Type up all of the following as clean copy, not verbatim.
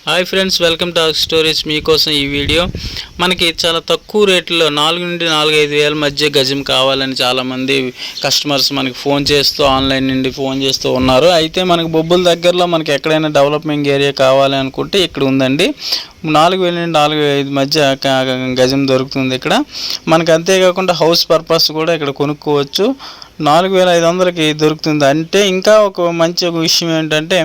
Hi friends, welcome to our stories. మీకోసం ఈ video. మనకి చాలా తక్కువ రేట్లో 4 నుండి 4-5 వేల మధ్య గజం కావాలని చాలామంది కస్టమర్స్ మనకి ఫోన్ చేస్తూ ఆన్లైన్ నుండి ఫోన్ చేస్తూ ఉన్నారు. అయితే మనకి బొబ్బుల దగ్గరలో మనకి ఎక్కడైనా డెవలప్మెంట్ ఏరియా కావాలి అనుకుంటే ఇక్కడ ఉందండి. 4,000 నుండి 4,500 మధ్య గజం దొరుకుతుంది ఇక్కడ మనకి. అంతేకాకుండా హౌస్ పర్పస్ కూడా ఇక్కడ కొనుక్కోవచ్చు. 4,500కి దొరుకుతుంది. అంటే ఇంకా ఒక మంచి విషయం ఏంటంటే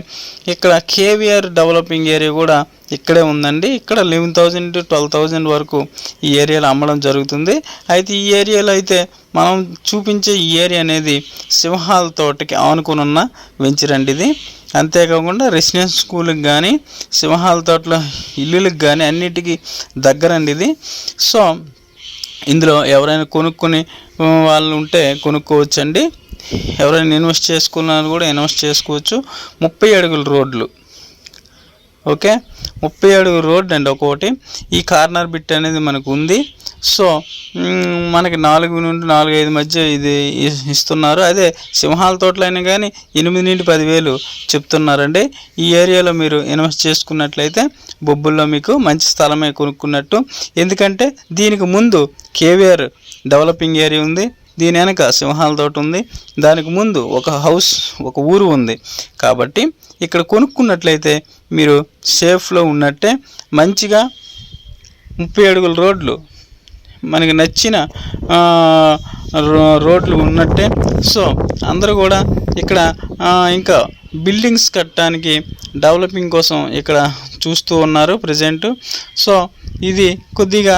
ఇక్కడ కేవీఆర్ డెవలపింగ్ ఏరియా కూడా ఇక్కడే ఉందండి. ఇక్కడ 11,000 to 12,000 వరకు ఈ ఏరియాలో అమ్మడం జరుగుతుంది. అయితే ఈ ఏరియాలో అయితే మనం చూపించే ఈ ఏరియా అనేది సింహాల తోటకి ఆనుకుని ఉన్న వెంచర్ అండి ఇది. అంతేకాకుండా రెసిడెన్స్ స్కూల్కి కానీ సింహాల తోటలో ఇల్లులకు కానీ అన్నిటికీ దగ్గరండి ఇది. సో ఇందులో ఎవరైనా కొనుక్కొని వాళ్ళు ఉంటే కొనుక్కోవచ్చండి. ఎవరైనా ఇన్వెస్ట్ చేసుకున్నారు కూడా ఇన్వెస్ట్ చేసుకోవచ్చు. 30 అడుగుల రోడ్లు, ఓకే, 30 అడుగుల రోడ్ అండి ఒక్కొక్కటి. ఈ కార్నర్ బిట్ అనేది మనకు ఉంది. సో మనకి 4 నుండి 4-5 మధ్య ఇది ఇస్తున్నారు. అదే సింహాల తోటలో అయినా కానీ 8 నుండి 10 వేలు చెప్తున్నారండి. ఈ ఏరియాలో మీరు ఇన్వెస్ట్ చేసుకున్నట్లయితే బొబ్బుల్లో మీకు మంచి స్థలమే కొనుక్కున్నట్టు. ఎందుకంటే దీనికి ముందు కేవీఆర్ డెవలపింగ్ ఏరియా ఉంది, దీని వెనక సింహాల తోట ఉంది, దానికి ముందు ఒక హౌస్, ఒక ఊరు ఉంది. కాబట్టి ఇక్కడ కొనుక్కున్నట్లయితే మీరు సేఫ్లో ఉన్నట్టే. మంచిగా 30 అడుగుల రోడ్లు, మనకి నచ్చిన రోడ్లు ఉన్నట్టే. సో అందరూ కూడా ఇక్కడ ఇంకా బిల్డింగ్స్ కట్టడానికి డెవలపింగ్ కోసం ఇక్కడ చూస్తూ ఉన్నారు ప్రజెంట్. సో ఇది కొద్దిగా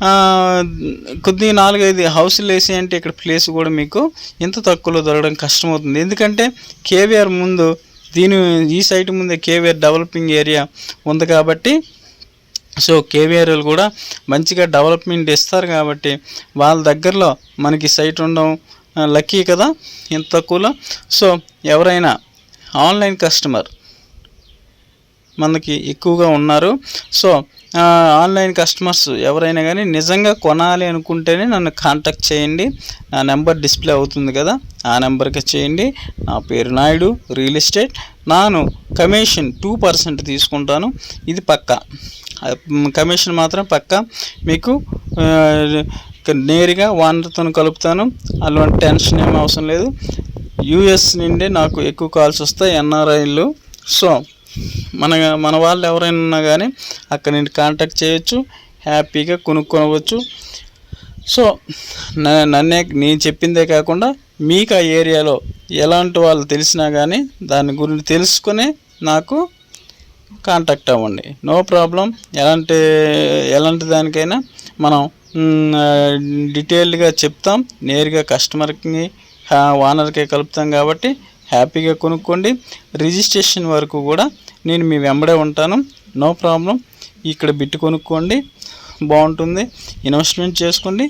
4-5 హౌస్లు వేసి అంటే ఇక్కడ ప్లేస్ కూడా మీకు ఇంత తక్కువలో దొరకడం కష్టమవుతుంది. ఎందుకంటే కేవీఆర్ ముందు ఈ సైట్ ముందే కేవీఆర్ డెవలపింగ్ ఏరియా ఉంది కాబట్టి. సో కేవీఆర్లు కూడా మంచిగా డెవలప్మెంట్ ఇస్తారు కాబట్టి వాళ్ళ దగ్గరలో మనకి సైట్ ఉండడం లక్కీ కదా ఇంత తక్కువలో. సో ఎవరైనా ఆన్లైన్ కస్టమర్ మనకి ఎక్కువగా ఉన్నారు. సో ఆన్లైన్ కస్టమర్స్ ఎవరైనా కానీ నిజంగా కొనాలి అనుకుంటేనే నన్ను కాంటాక్ట్ చేయండి. నా నెంబర్ డిస్ప్లే అవుతుంది కదా, ఆ నెంబర్కి చేయండి. నా పేరు నాయుడు, రియల్ ఎస్టేట్. నేను కమిషన్ 2% తీసుకుంటాను. ఇది పక్కా కమిషన్ మాత్రం పక్కా. మీకు నేరుగా ఓనర్తో కలుపుతాను. అలాంటి టెన్షన్ ఏమీ అవసరం లేదు. యూఎస్ నుండి నాకు ఎక్కువ కాల్స్ వస్తాయి, ఎన్ఆర్ఐలు. సో మన వాళ్ళు ఎవరైనా ఉన్నా కానీ అక్కడ నుండి కాంటాక్ట్ చేయొచ్చు, హ్యాపీగా కొనుక్కోవచ్చు. సో నేను చెప్పిందే కాకుండా మీకు ఆ ఏరియాలో ఎలాంటి వాళ్ళు తెలిసినా కానీ దాని గురించి తెలుసుకుని నాకు కాంటాక్ట్ అవ్వండి. No problem. ఎలాంటి దానికైనా మనం డీటెయిల్డ్గా చెప్తాం. నేరుగా కస్టమర్కి ఓనర్కే కలుపుతాం కాబట్టి హ్యాపీగా కొనుక్కోండి. రిజిస్ట్రేషన్ వరకు కూడా నేను మీ వెంబడే ఉంటాను. No problem. ఇక్కడ బిట్టు కొనుక్కోండి, బాగుంటుంది. ఇన్వెస్ట్మెంట్ చేసుకోండి.